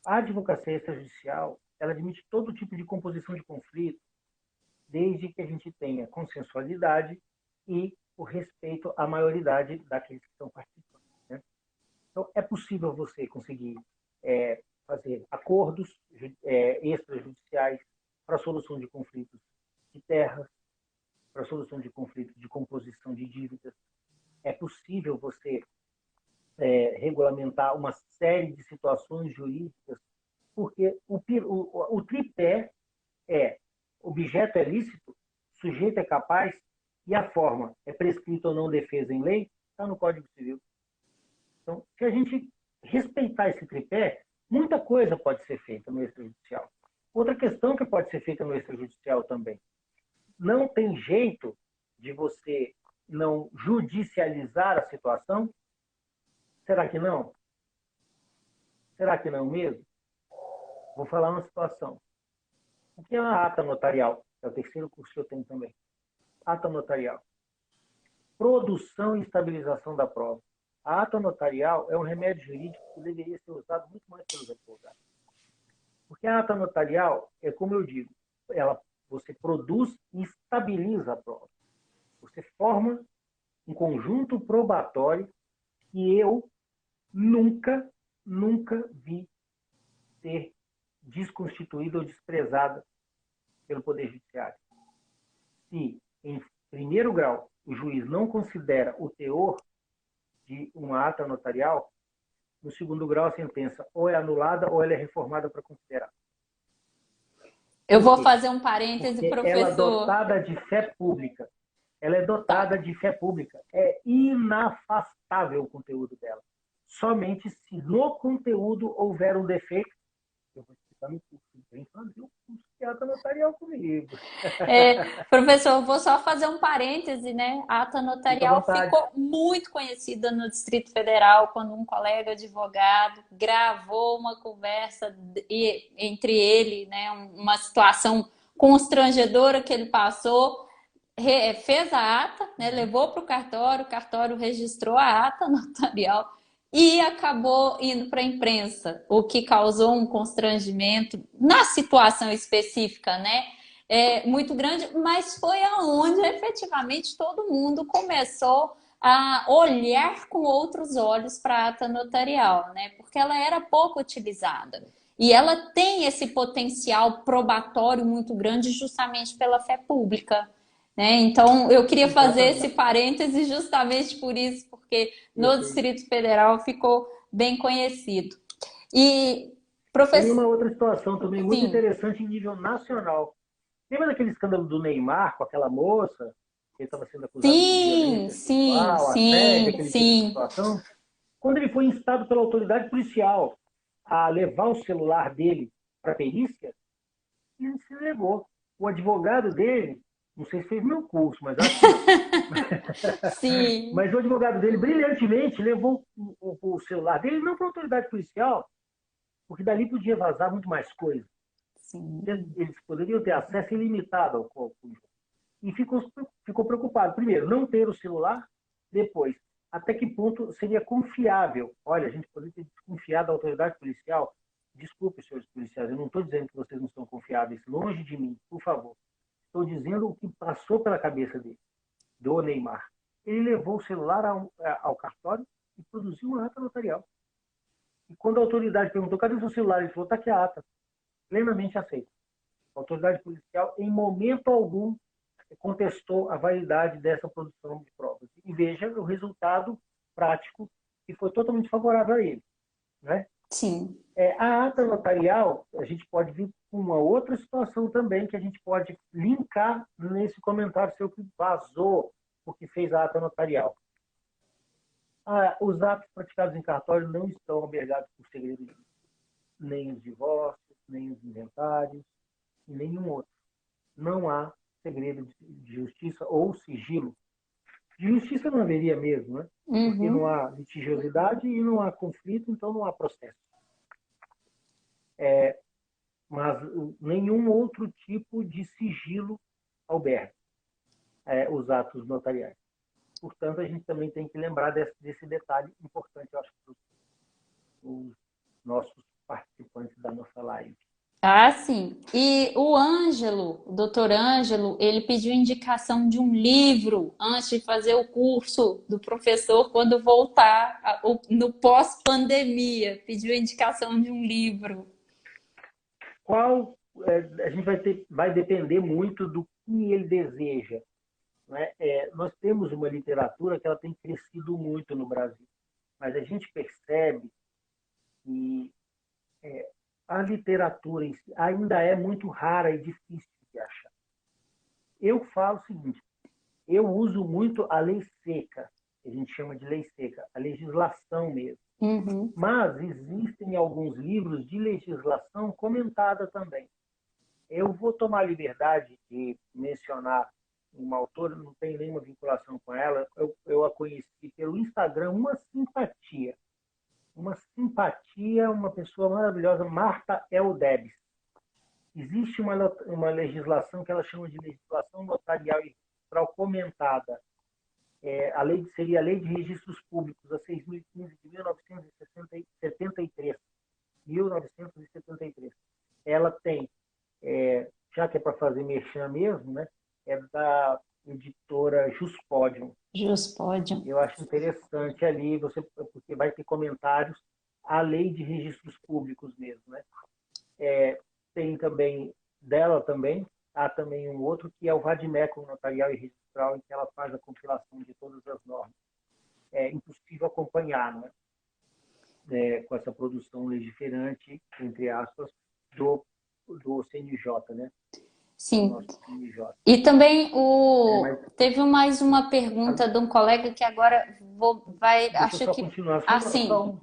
a advocacia extrajudicial, ela admite todo tipo de composição de conflito, desde que a gente tenha consensualidade e o respeito à maioridade daqueles que estão participando. Né? Então, é possível você conseguir fazer acordos extrajudiciais para a solução de conflitos de terras, para a solução de conflitos de composição de dívidas. É possível você regulamentar uma série de situações jurídicas, porque o tripé é objeto é lícito, sujeito é capaz e a forma é prescrita ou não defesa em lei, está no Código Civil. Então, se a gente respeitar esse tripé, muita coisa pode ser feita no extrajudicial. Outra questão que pode ser feita no extrajudicial também. Não tem jeito de você não judicializar a situação? Será que não? Será que não mesmo? Vou falar uma situação. O que é uma ata notarial? É o terceiro curso que eu tenho também. Ata notarial. Produção e estabilização da prova. A ata notarial é um remédio jurídico que deveria ser usado muito mais pelos advogados. Porque a ata notarial é, como eu digo, você produz e estabiliza a prova. Você forma um conjunto probatório que eu nunca vi ser desconstituída ou desprezada pelo Poder Judiciário. Se, em primeiro grau, o juiz não considera o teor de uma ata notarial, no segundo grau, a sentença ou é anulada ou ela é reformada para considerar. Eu Por vou quê? fazer um parêntese, Porque ela é professor. dotada de fé pública. Ela é Tá. dotada de fé pública. É inafastável o conteúdo dela. Somente se no conteúdo houver um defeito, eu vou explicar no curso, vem fazer o curso de ata notarial comigo. Professor, eu vou só fazer um parêntese, né? A ata Fica à notarial vontade. ficou muito conhecida no Distrito Federal quando um colega advogado gravou uma conversa entre ele, né? Uma situação constrangedora que ele passou, fez a ata, né? Levou para o cartório registrou a ata notarial e acabou indo para a imprensa, o que causou um constrangimento na situação específica, né? Muito grande, mas foi aonde efetivamente todo mundo começou a olhar com outros olhos para a ata notarial, né? Porque ela era pouco utilizada. E ela tem esse potencial probatório muito grande justamente pela fé pública. Né? Então, eu queria fazer esse Exatamente. parêntese justamente por isso, porque no Perfeito. Distrito Federal ficou bem conhecido. E, Tem uma professor, outra situação também muito sim, interessante em nível nacional. Lembra daquele escândalo do Neymar com aquela moça que estava sendo acusado de sim, violência sim, sexual, assédio, sim, aquele tipo de sim, situação? Quando ele foi instado pela autoridade policial a levar o celular dele para a perícia, ele se negou. O advogado dele, não sei se fez meu curso, mas acho que não. sim, Mas o advogado dele brilhantemente levou o celular dele não para a autoridade policial, porque dali podia vazar muito mais coisa. sim, Eles poderiam ter acesso ilimitado ao corpo. E ficou preocupado. Primeiro, não ter o celular. Depois, até que ponto seria confiável? Olha, a gente poderia ter desconfiado da autoridade policial. Desculpe, senhores policiais, eu não estou dizendo que vocês não são confiáveis. Longe de mim, por favor. Estou dizendo o que passou pela cabeça dele, do Neymar. Ele levou o celular ao cartório e produziu uma ata notarial. E quando a autoridade perguntou, cadê o seu celular? Ele falou, está aqui a ata. Plenamente aceito. A autoridade policial, em momento algum, contestou a validade dessa produção de provas. E veja o resultado prático, que foi totalmente favorável a ele. Né? sim. A ata notarial, a gente pode vir com uma outra situação também, que a gente pode linkar nesse comentário seu que vazou o que fez a ata notarial. Os atos praticados em cartório não estão albergados por segredo de nem os divórcios, nem os inventários, e nenhum outro. Não há segredo de justiça ou sigilo. De justiça não haveria mesmo, né? Porque não Uhum. há litigiosidade e não há conflito, então não há processo. Mas nenhum outro tipo de sigilo alberga os atos notariais. Portanto, a gente também tem que lembrar desse detalhe importante, eu acho, para os nossos participantes da nossa live. Ah, sim. E o Ângelo, o doutor Ângelo, ele pediu indicação de um livro antes de fazer o curso do professor quando voltar no pós-pandemia. Pediu indicação de um livro. Qual a gente vai depender muito do que ele deseja. Né? Nós temos uma literatura que ela tem crescido muito no Brasil, mas a gente percebe que a literatura em si ainda é muito rara e difícil de achar. Eu falo o seguinte, eu uso muito a lei seca, que a gente chama de lei seca, a legislação mesmo. Uhum. Mas existem alguns livros de legislação comentada também. Eu vou tomar a liberdade de mencionar uma autora, não tenho nenhuma vinculação com ela, eu a conheci pelo Instagram, uma simpatia, uma pessoa maravilhosa, Marta Eldebs. Existe uma legislação que ela chama de legislação notarial e registral comentada. A lei seria a Lei de Registros Públicos, a 6.015 de 1973. 1973. Ela tem, já que é para fazer merchan mesmo, né, é da editora Juspodium. Juspodium. Eu acho interessante ali, porque vai ter comentários à Lei de Registros Públicos mesmo, né? Tem também, dela também, há também um outro que é o Vadimécum Notarial e Registral, em que ela faz a compilação de todas as normas. É impossível acompanhar, né? Com essa produção legiferante, entre aspas, do CNJ, né? Do Sim. nosso CNJ. E também teve mais uma Mas, pergunta de um colega que agora deixa eu acho só que... continuar. Ah, Só sim. um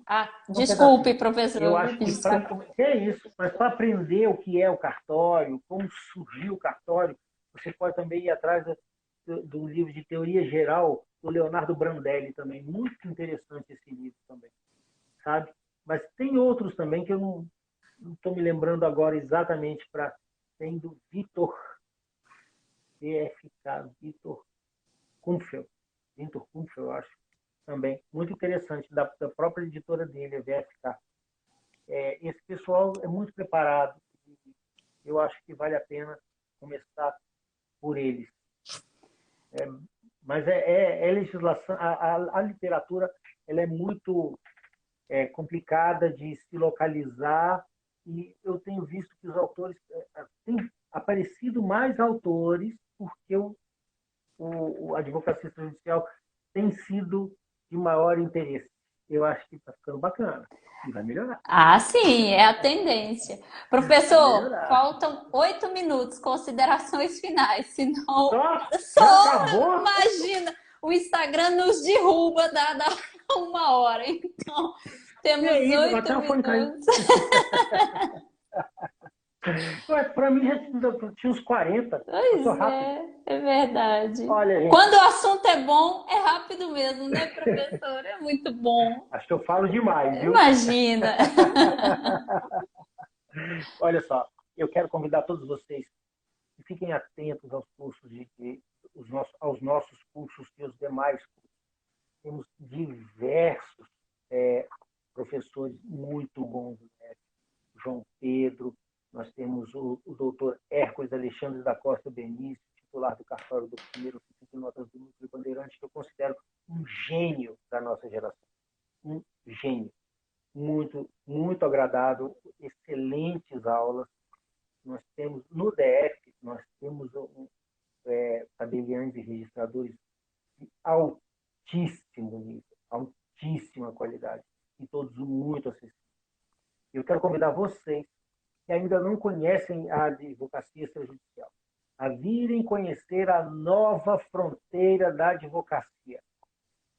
Desculpe, pedacinho. Eu professor. acho que Desculpe. é isso, mas para aprender o que é o cartório, como surgiu o cartório, você pode também ir atrás do livro de teoria geral do Leonardo Brandelli também. Muito interessante esse livro também, sabe? Mas tem outros também que eu não estou me lembrando agora exatamente para... Tem do Vitor VFK, Vitor Kumpfel, eu acho, também. Muito interessante, da própria editora dele, a VFK. Esse pessoal é muito preparado. Eu acho que vale a pena começar por eles. Mas legislação, a literatura ela é muito complicada de se localizar e eu tenho visto que os autores têm aparecido mais autores porque a advocacia extrajudicial tem sido de maior interesse. Eu acho que está ficando bacana e vai melhorar. Ah, sim, é a tendência. Vai Professor, melhorar. faltam 8 minutos, considerações finais, senão Já só acabou? imagina, o Instagram nos derruba da 1 hora. Então, E é temos isso, oito até o fone caiu. minutos. Para mim já tinha uns 40. Passou Pois rápido. é verdade. Olha, gente, Quando o assunto é bom, é rápido mesmo, né, professor? É muito bom. acho que eu falo demais, viu? Imagina. Olha só, eu quero convidar todos vocês que fiquem atentos aos cursos aos nossos cursos e os demais cursos. Temos diversos professores muito bons, né? João Pedro, nós temos o doutor Hércules Alexandre da Costa Benício, titular do cartório do primeiro oficina de notas do Núcleo Bandeirante, que eu considero um gênio da nossa geração. Um gênio. Muito, muito agradável, excelentes aulas. Nós temos, no DF, nós temos tabeliães e registradores de altíssimo nível, altíssima qualidade, e todos muito acessíveis. Eu quero convidar vocês que ainda não conhecem a advocacia extrajudicial a virem conhecer a nova fronteira da advocacia.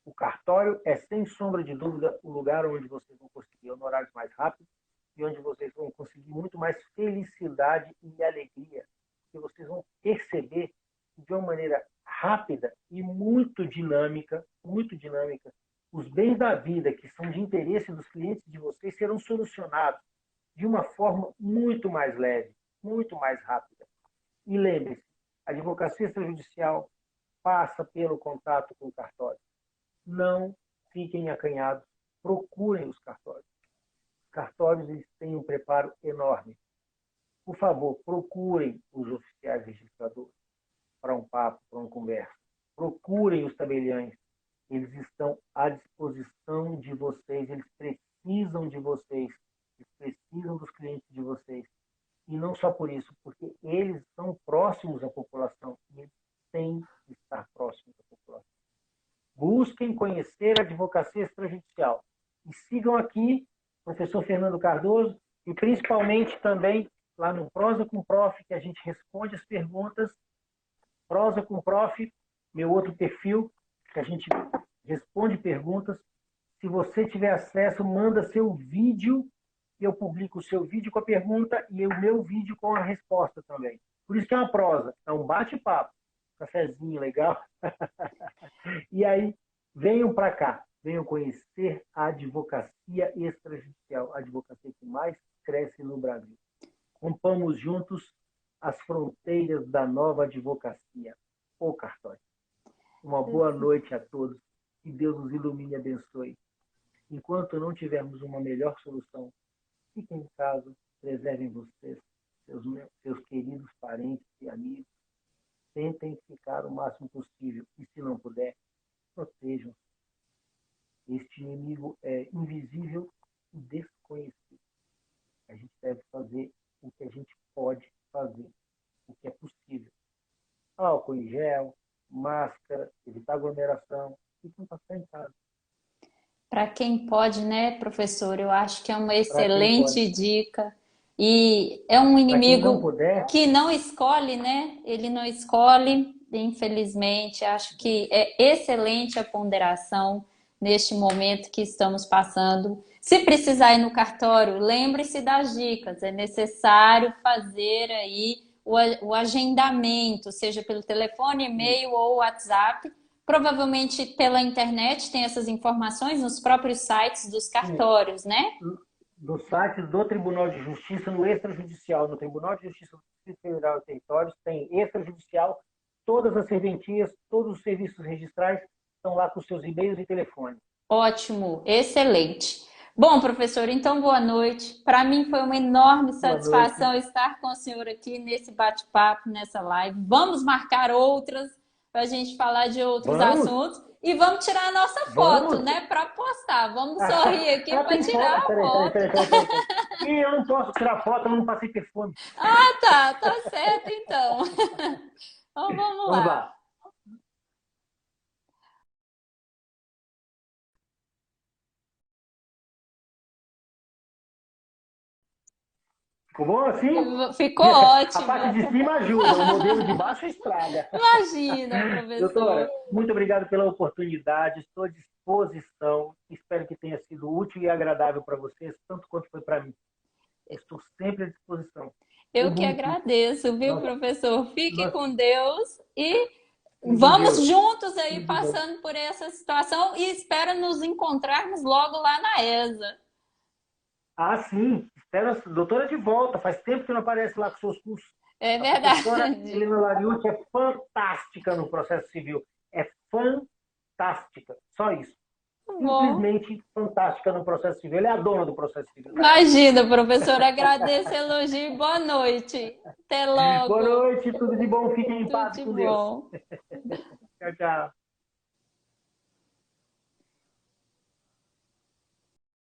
O cartório é, sem sombra de dúvida, o lugar onde vocês vão conseguir honorários mais rápidos e onde vocês vão conseguir muito mais felicidade e alegria, que vocês vão perceber de uma maneira rápida e muito dinâmica, os bens da vida que são de interesse dos clientes de vocês serão solucionados de uma forma muito mais leve, muito mais rápida. E lembre-se, a advocacia extrajudicial passa pelo contato com o cartório. Não fiquem acanhados, procurem os cartórios. Os cartórios eles têm um preparo enorme. Por favor, procurem os oficiais registradores para um papo, para uma conversa. Procurem os tabeliães. Eles estão à disposição de vocês, eles precisam de vocês, eles precisam dos clientes de vocês. E não só por isso, porque eles são próximos à população e eles têm que estar próximos à população. Busquem conhecer a advocacia extrajudicial. E sigam aqui, professor Fernando Cardoso, e principalmente também lá no Prosa com Prof, que a gente responde as perguntas Prosa com Prof, meu outro perfil, que a gente responde perguntas. Se você tiver acesso, manda seu vídeo, eu publico o seu vídeo com a pergunta e o meu vídeo com a resposta também. Por isso que é uma prosa, é um bate-papo, cafezinho legal. E aí, venham para cá, venham conhecer a advocacia extrajudicial, a advocacia que mais cresce no Brasil. Rompamos juntos as fronteiras da nova advocacia. O cartório. Uma boa noite a todos. Que Deus nos ilumine e abençoe. Enquanto não tivermos uma melhor solução, fiquem em casa, preservem vocês, seus queridos parentes e amigos. Tentem ficar o máximo possível. E se não puder, protejam. Este inimigo é invisível e desconhecido. A gente deve fazer o que a gente pode fazer, o que é possível. Álcool em gel, máscara, evitar aglomeração e não passar em casa. Para quem pode, né, professor? Eu acho que é uma excelente dica. E é um inimigo que não escolhe, né? Ele não escolhe, infelizmente. Acho que é excelente a ponderação neste momento que estamos passando. Se precisar ir no cartório, lembre-se das dicas. É necessário fazer aí o agendamento, seja pelo telefone, e-mail ou WhatsApp. Provavelmente pela internet tem essas informações nos próprios sites dos cartórios, né? No site do Tribunal de Justiça, no extrajudicial, no Tribunal de Justiça do Distrito Federal e Territórios, tem extrajudicial, todas as serventias, todos os serviços registrais estão lá com seus e-mails e telefone. Ótimo, excelente. Bom, professor, então boa noite. Para mim foi uma enorme satisfação estar com o senhor aqui nesse bate-papo, nessa live. Vamos marcar outras para a gente falar de outros assuntos. E vamos tirar a nossa foto, né? Para postar. Vamos sorrir aqui para tirar a foto. Peraí. Eu não posso tirar foto, eu não passei perfume. Ah, tá. Tá certo, então. Então vamos lá. Ficou bom assim? Ficou ótimo. A parte de cima ajuda, o modelo de baixo estraga. Imagina, professor. Doutora, muito obrigado pela oportunidade, estou à disposição. Espero que tenha sido útil e agradável para vocês, tanto quanto foi para mim. Estou sempre à disposição. Eu que agradeço, viu, professor? Fique com Deus e vamos juntos aí passando por essa situação e espero nos encontrarmos logo lá na ESA. Ah, sim. Espero a doutora de volta. Faz tempo que não aparece lá com seus cursos. É verdade. A professora Helena Lariucci é fantástica no processo civil. É fantástica. Só isso. Simplesmente fantástica no processo civil. Ele é a dona do processo civil. Imagina, professor. Agradeço, elogio. Boa noite. Até logo. Boa noite. Tudo de bom. Fiquem em paz com Deus. Bom. Tchau, tchau.